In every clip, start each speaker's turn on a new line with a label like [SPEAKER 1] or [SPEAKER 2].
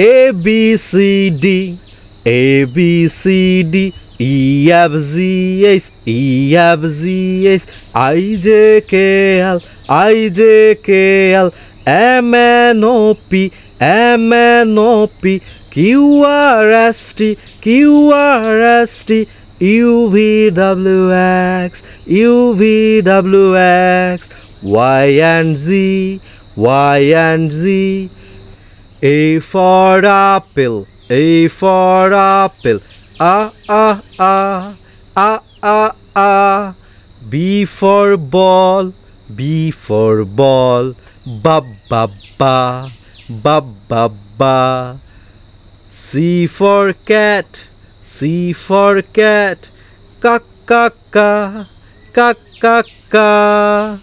[SPEAKER 1] A B C D, A B C D, E F G H, E F G H, I J K L, I J K L, M N O P, M N O P, Q R S T, Q R S T, U V W X, U V W X, Y and Z, Y and Z. A for apple, A for apple, A, A, A, A, A, A. B for ball, B for ball, Ba, ba, ba, Ba, ba, ba. C for cat, C for cat, Ka, ka, ka, Ka, ka, ka.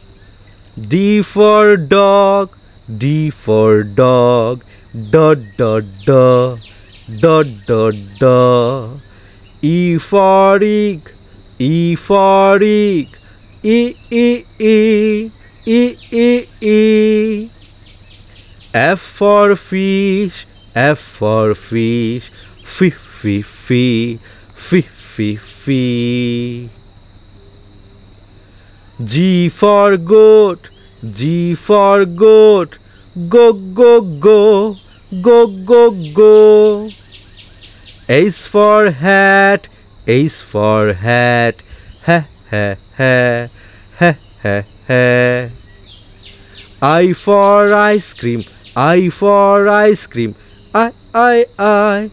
[SPEAKER 1] D for dog, D for dog, Da, da, da, da, da, da. E for egg, E for egg, E, E, E, E, E, E. F for fish, F for fish, F, F, F, F, F, F. G for goat, G for goat, Go, go, go, go, go, go. H for hat, H for hat, ha, ha, ha, ha, ha, ha. I for ice cream, I for ice cream, I, I.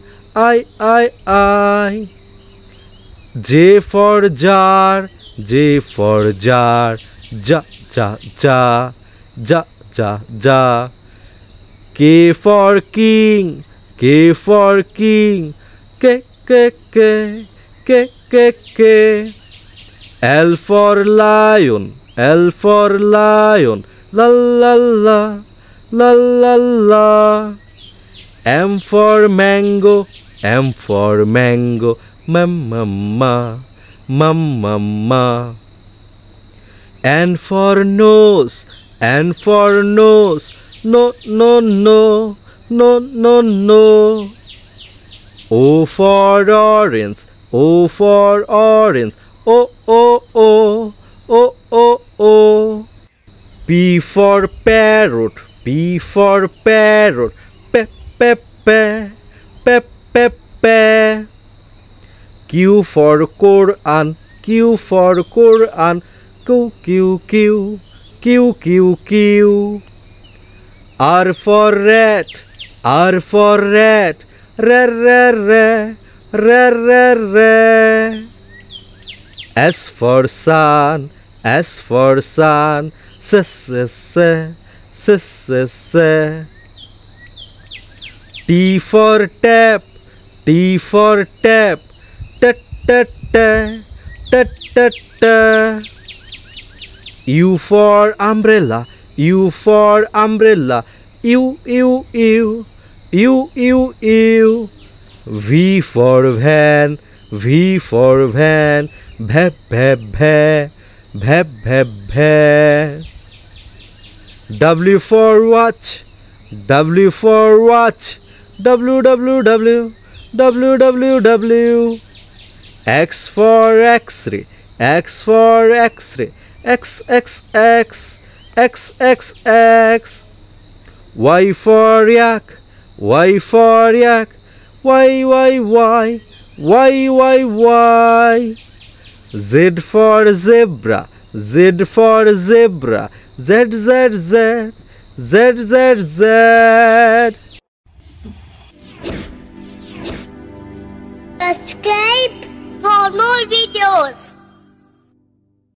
[SPEAKER 1] J for jar, J for jar, ja, ja, ja, ja, ja, ja. K for king, K for king, K, K, K, K, K, K. L for lion, L for lion, la, la, la, la, la, la. M for mango, M for mango, ma, ma, ma, ma, ma, ma. N for nose, N for nose, no, no, no, no, no, no. O for orange, O for orange, O, O, O, O, O, O. P for parrot, P for parrot, pe, pe, pe, pe, pe, pe. Q for Quran, Q for Quran, Q, Q, Q, Q, Q, Q. R for rat, R for rat, re, re, re, re, re, re. S for sun, S for sun, s, s, s, s, s, s. T for tap, T for tap, t, t, t, t, t, t. U for umbrella, U for umbrella, U, U, U, U, U, U. V for van, V for van, bhe, bhe, bhe, bhe, bhe, bhe. W for watch, W for watch, W, W, W, W, W, W. X for X-ray, X for X-ray, X, X, X, X, X, X. Y for yak, Y for yak, Y, Y, Y, Y, Y, Y. Z for zebra, Z for zebra, Z, Z, Z, Z, Z, Z.
[SPEAKER 2] Subscribe for more videos.